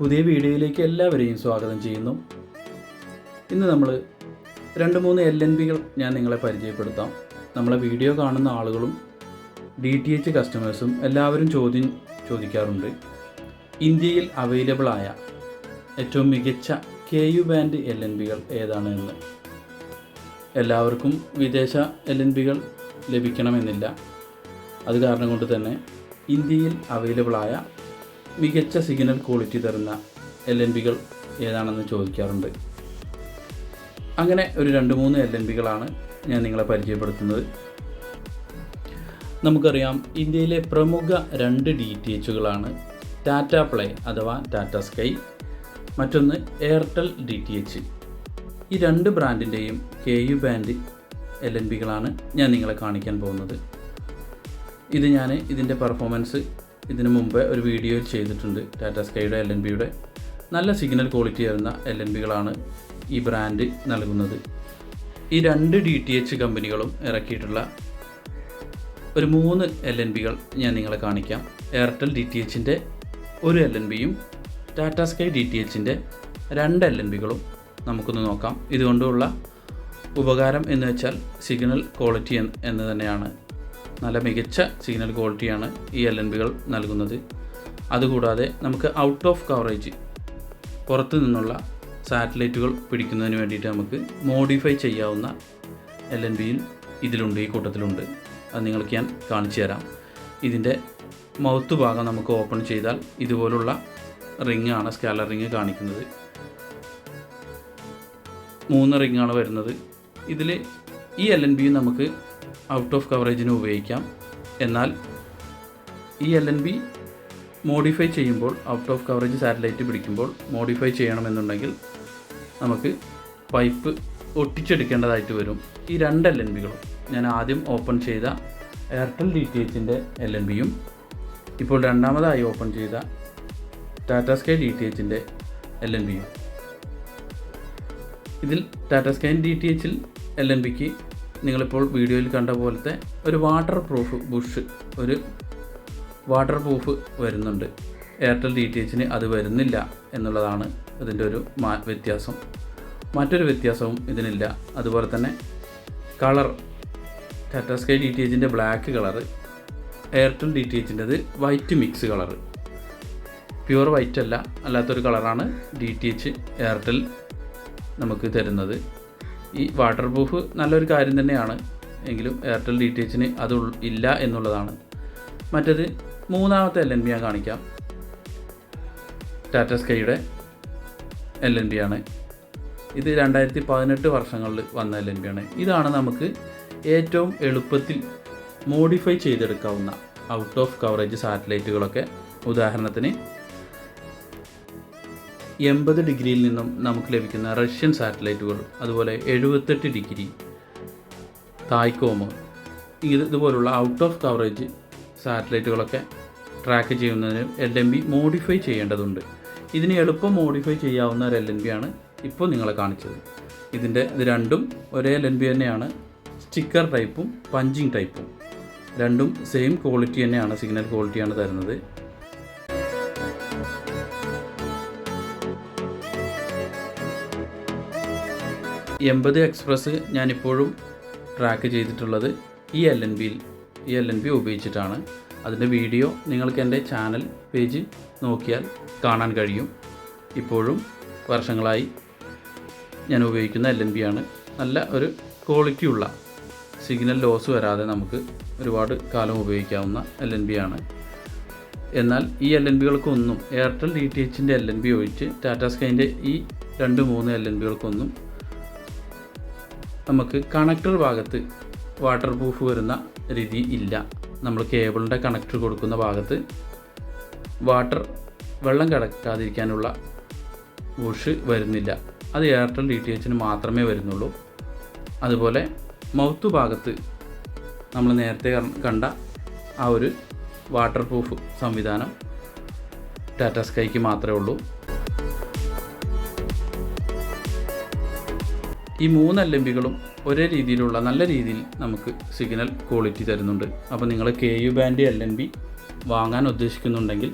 പുതിയ വീഡിയോയിലേക്ക് എല്ലാവരെയും സ്വാഗതം ചെയ്യുന്നു. ഇന്ന് നമ്മൾ 2-3 LNBകൾ ഞാൻ നിങ്ങളെ പരിചയപ്പെടുത്താം. നമ്മളെ വീഡിയോ കാണുന്ന ആളുകളും DTH കസ്റ്റമേഴ്സും എല്ലാവരും ചോദിക്കാറുണ്ട്, ഇന്ത്യയിൽ അവൈലബിൾ ആയ ഏറ്റവും മികച്ച KU ബാൻഡ് LNBകൾ ഏതാണ് എന്ന്. എല്ലാവർക്കും വിദേശ LNBകൾ ലഭിക്കണമെന്നില്ല. അത് കാരണം കൊണ്ട് തന്നെ ഇന്ത്യയിൽ അവൈലബിൾ ആയ മികച്ച സിഗ്നൽ ക്വാളിറ്റി തരുന്ന LNBകൾ ഏതാണെന്ന് ചോദിക്കാറുണ്ട്. അങ്ങനെ ഒരു 2-3 LNBകളാണ് ഞാൻ നിങ്ങളെ പരിചയപ്പെടുത്തുന്നത്. നമുക്കറിയാം, ഇന്ത്യയിലെ പ്രമുഖ 2 DTHകളാണ് ടാറ്റ പ്ലേ അഥവാ ടാറ്റ സ്കൈ, മറ്റൊന്ന് എയർടെൽ DTH. ഈ 2 ബ്രാൻഡിൻ്റെയും KU ബാൻഡ് LNBകളാണ് ഞാൻ നിങ്ങളെ കാണിക്കാൻ പോകുന്നത്. ഇത് ഞാൻ ഇതിൻ്റെ പെർഫോമൻസ് ഇതിനു മുമ്പ് ഒരു വീഡിയോയിൽ ചെയ്തിട്ടുണ്ട്. ടാറ്റ സ്കൈയുടെ LNBയുടെ നല്ല സിഗ്നൽ ക്വാളിറ്റി വരുന്ന LNBകളാണ് ഈ ബ്രാൻഡ് നൽകുന്നത്. ഈ 2 DTH കമ്പനികളും ഇറക്കിയിട്ടുള്ള ഒരു 3 LNBകൾ ഞാൻ നിങ്ങളെ കാണിക്കാം. എയർടെൽ DTHൻ്റെ ഒരു LNBയും ടാറ്റ സ്കൈ DTHൻ്റെ 2 LNBകളും നമുക്കൊന്ന് നോക്കാം. ഇതുകൊണ്ടുള്ള ഉപകാരം എന്ന് വെച്ചാൽ സിഗ്നൽ ക്വാളിറ്റി എന്ന് തന്നെയാണ്. നല്ല മികച്ച സിഗ്നൽ ക്വാളിറ്റിയാണ് ഈ LNBകൾ നൽകുന്നത്. അതുകൂടാതെ നമുക്ക് ഔട്ട് ഓഫ് കവറേജ്, പുറത്തു നിന്നുള്ള സാറ്റലൈറ്റുകൾ പിടിക്കുന്നതിന് വേണ്ടിയിട്ട് നമുക്ക് മോഡിഫൈ ചെയ്യാവുന്ന LNBയും ഇതിലുണ്ട്, ഈ കൂട്ടത്തിലുണ്ട്. അത് നിങ്ങൾക്ക് ഞാൻ കാണിച്ചു തരാം. ഇതിൻ്റെ മൗത്ത് ഭാഗം നമുക്ക് ഓപ്പൺ ചെയ്താൽ ഇതുപോലുള്ള റിങ്ങാണ്, സ്കാലർ റിങ് കാണിക്കുന്നത്. 3 റിങ്ങാണ് വരുന്നത്. ഇതിൽ ഈ LNBയും നമുക്ക് ഔട്ട് ഓഫ് കവറേജിന് ഉപയോഗിക്കാം. എന്നാൽ ഈ LNB മോഡിഫൈ ചെയ്യുമ്പോൾ, ഔട്ട് ഓഫ് കവറേജ് സാറ്റലൈറ്റ് പിടിക്കുമ്പോൾ മോഡിഫൈ ചെയ്യണമെന്നുണ്ടെങ്കിൽ നമുക്ക് പൈപ്പ് ഒട്ടിച്ചെടുക്കേണ്ടതായിട്ട് വരും. ഈ 2 LNBകളും ഞാൻ ആദ്യം ഓപ്പൺ ചെയ്ത എയർടെൽ DTHൻ്റെ LNBയും ഇപ്പോൾ രണ്ടാമതായി ഓപ്പൺ ചെയ്ത ടാറ്റ സ്കൈ DTHൻ്റെ LNBയും. ഇതിൽ ടാറ്റ സ്കൈ DTHൽ LNBക്ക് നിങ്ങളിപ്പോൾ വീഡിയോയിൽ കണ്ട പോലത്തെ ഒരു വാട്ടർ പ്രൂഫ് വരുന്നുണ്ട്. എയർടെൽ DTHന് അത് വരുന്നില്ല എന്നുള്ളതാണ് ഇതിൻ്റെ ഒരു വ്യത്യാസം. മറ്റൊരു വ്യത്യാസവും ഇതിനില്ല. അതുപോലെ തന്നെ കളർ, ടാറ്റ സ്കൈ DTHൻ്റെ ബ്ലാക്ക് കളറ്, എയർടെൽ DTHൻ്റെത് white mix colour. Pure white അല്ല, അല്ലാത്തൊരു കളറാണ് DTH എയർടെൽ നമുക്ക് തരുന്നത്. ഈ വാട്ടർ പ്രൂഫ് നല്ലൊരു കാര്യം തന്നെയാണ്, എങ്കിലും എയർടെൽ DTHന് അത് ഇല്ല എന്നുള്ളതാണ്. മറ്റത് മൂന്നാമത്തെ LNB ഞാൻ കാണിക്കാം. ടാറ്റ സ്കൈയുടെ LNB ആണ്. ഇത് 2018 വർഷങ്ങളിൽ വന്ന LNB ആണ്. ഇതാണ് നമുക്ക് ഏറ്റവും എളുപ്പത്തിൽ മോഡിഫൈ ചെയ്തെടുക്കാവുന്ന ഔട്ട് ഓഫ് കവറേജ് സാറ്റലൈറ്റുകളൊക്കെ. ഉദാഹരണത്തിന് 80 ഡിഗ്രിയിൽ നിന്നും നമുക്ക് ലഭിക്കുന്ന റഷ്യൻ സാറ്റലൈറ്റുകൾ, അതുപോലെ 78 ഡിഗ്രി, തായ്ക്കോമ്, ഇതുപോലുള്ള ഔട്ട് ഓഫ് കവറേജ് സാറ്റലൈറ്റുകളൊക്കെ ട്രാക്ക് ചെയ്യുന്നതിന് LNB മോഡിഫൈ ചെയ്യേണ്ടതുണ്ട്. ഇതിന് എളുപ്പം മോഡിഫൈ ചെയ്യാവുന്ന ഒരു LNB ആണ് ഇപ്പോൾ നിങ്ങളെ കാണിച്ചത്. ഇത് രണ്ടും ഒരേ LNB തന്നെയാണ്. സ്റ്റിക്കർ ടൈപ്പും പഞ്ചിങ് ടൈപ്പും രണ്ടും സെയിം ക്വാളിറ്റി തന്നെയാണ്, സിഗ്നൽ ക്വാളിറ്റിയാണ് തരുന്നത്. എൺപത് എക്സ്പ്രസ് ഞാനിപ്പോഴും ട്രാക്ക് ചെയ്തിട്ടുള്ളത് ഈ LNB ഉപയോഗിച്ചിട്ടാണ്. അതിൻ്റെ വീഡിയോ നിങ്ങൾക്ക് എൻ്റെ ചാനൽ പേജ് നോക്കിയാൽ കാണാൻ കഴിയും. ഇപ്പോഴും വർഷങ്ങളായി ഞാൻ ഉപയോഗിക്കുന്ന LNB ആണ്. നല്ല ഒരു ക്വാളിറ്റിയുള്ള, സിഗ്നൽ ലോസ് വരാതെ നമുക്ക് ഒരുപാട് കാലം ഉപയോഗിക്കാവുന്ന LNB ആണ്. എന്നാൽ ഈ LNBകൾക്കൊന്നും, എയർടെൽ DTHൻ്റെ LNB ഒഴിച്ച് ടാറ്റ സ്കൈൻ്റെ ഈ 2-3 LNBകൾക്കൊന്നും നമുക്ക് കണക്ടർ ഭാഗത്ത് വാട്ടർ പ്രൂഫ് വരുന്ന രീതി ഇല്ല. നമ്മൾ കേബിളിൻ്റെ കണക്ടർ കൊടുക്കുന്ന ഭാഗത്ത് വെള്ളം കിടക്കാതിരിക്കാനുള്ള ബുഷ് വരുന്നില്ല. അത് എയർടെൽ DTHന് മാത്രമേ വരുന്നുള്ളൂ. അതുപോലെ മൗത്ത് ഭാഗത്ത് നമ്മൾ നേരത്തെ കണ്ട ആ ഒരു വാട്ടർ പ്രൂഫ് സംവിധാനം ടാറ്റ സ്കൈക്ക് മാത്രമേ ഉള്ളൂ. ഈ 3 LNBകളും ഒരേ രീതിയിലുള്ള, നല്ല രീതിയിൽ നമുക്ക് സിഗ്നൽ ക്വാളിറ്റി തരുന്നുണ്ട്. അപ്പോൾ നിങ്ങൾ KU ബാൻഡ് LNB വാങ്ങാൻ ഉദ്ദേശിക്കുന്നുണ്ടെങ്കിൽ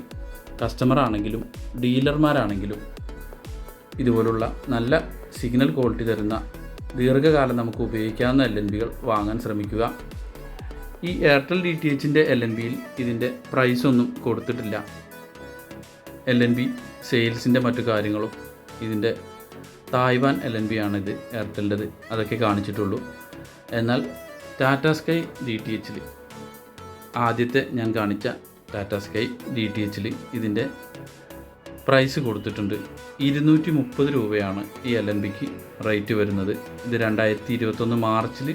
കസ്റ്റമറാണെങ്കിലും ഡീലർമാരാണെങ്കിലും ഇതുപോലുള്ള നല്ല സിഗ്നൽ ക്വാളിറ്റി തരുന്ന ദീർഘകാലം നമുക്ക് ഉപയോഗിക്കാവുന്ന LNBകൾ വാങ്ങാൻ ശ്രമിക്കുക. ഈ എയർടെൽ DTHൻ്റെ LNBയിൽ ഇതിൻ്റെ പ്രൈസൊന്നും കൊടുത്തിട്ടില്ല. LNB സെയിൽസിൻ്റെ മറ്റു കാര്യങ്ങളും ഇതിൻ്റെ തായ്വാൻ LNB ആണിത് എയർടെലിൻ്റെത്, അതൊക്കെ കാണിച്ചിട്ടുള്ളൂ. എന്നാൽ ടാറ്റ സ്കൈ DTHൽ ആദ്യത്തെ ഞാൻ കാണിച്ച ടാറ്റ സ്കൈ DTHൽ ഇതിൻ്റെ പ്രൈസ് കൊടുത്തിട്ടുണ്ട്. 230 രൂപയാണ് ഈ LNBക്ക് റേറ്റ് വരുന്നത്. ഇത് 2021 മാർച്ചിൽ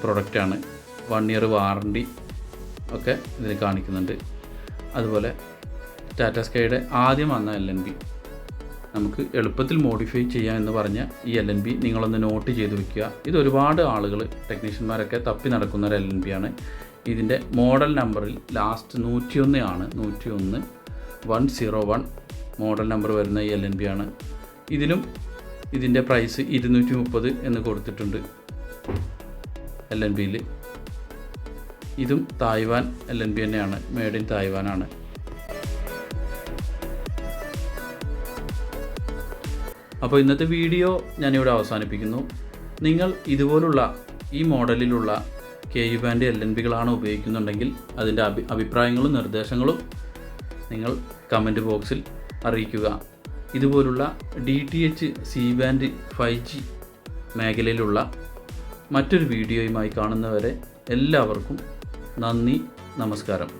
പ്രൊഡക്റ്റാണ്. 1 ഇയർ വാറണ്ടി ഒക്കെ ഇതിൽ കാണിക്കുന്നുണ്ട്. അതുപോലെ ടാറ്റ സ്കൈയുടെ ആദ്യം വന്ന LNB നമുക്ക് എളുപ്പത്തിൽ മോഡിഫൈ ചെയ്യാം എന്ന് പറഞ്ഞ ഈ LNB നിങ്ങളൊന്ന് നോട്ട് ചെയ്ത് വയ്ക്കുക. ഇത് ഒരുപാട് ആളുകൾ ടെക്നീഷ്യന്മാരൊക്കെ തപ്പി നടക്കുന്ന ഒരു LNB ആണ്. ഇതിൻ്റെ മോഡൽ നമ്പറിൽ ലാസ്റ്റ് 101 ആണ്. 101 മോഡൽ നമ്പർ വരുന്ന ഈ LNB ആണ്. ഇതിനും ഇതിൻ്റെ പ്രൈസ് 230 എന്ന് കൊടുത്തിട്ടുണ്ട് LNBയിൽ. ഇതും തായ്വാൻ LNB തന്നെയാണ്, മെയ്ഡ് ഇൻ തായ്വാനാണ്. അപ്പോൾ ഇന്നത്തെ വീഡിയോ ഞാനിവിടെ അവസാനിപ്പിക്കുന്നു. നിങ്ങൾ ഇതുപോലുള്ള ഈ മോഡലിലുള്ള KU ബാൻഡ് LNBകളാണ് ഉപയോഗിക്കുന്നുണ്ടെങ്കിൽ അതിൻ്റെ അഭിപ്രായങ്ങളും നിർദ്ദേശങ്ങളും നിങ്ങൾ കമൻറ്റ് ബോക്സിൽ അറിയിക്കുക. ഇതുപോലുള്ള DTH C ബാൻഡ് 5G മേഖലയിലുള്ള മറ്റൊരു വീഡിയോയുമായി കാണുന്നവരെ എല്ലാവർക്കും നന്ദി, നമസ്കാരം.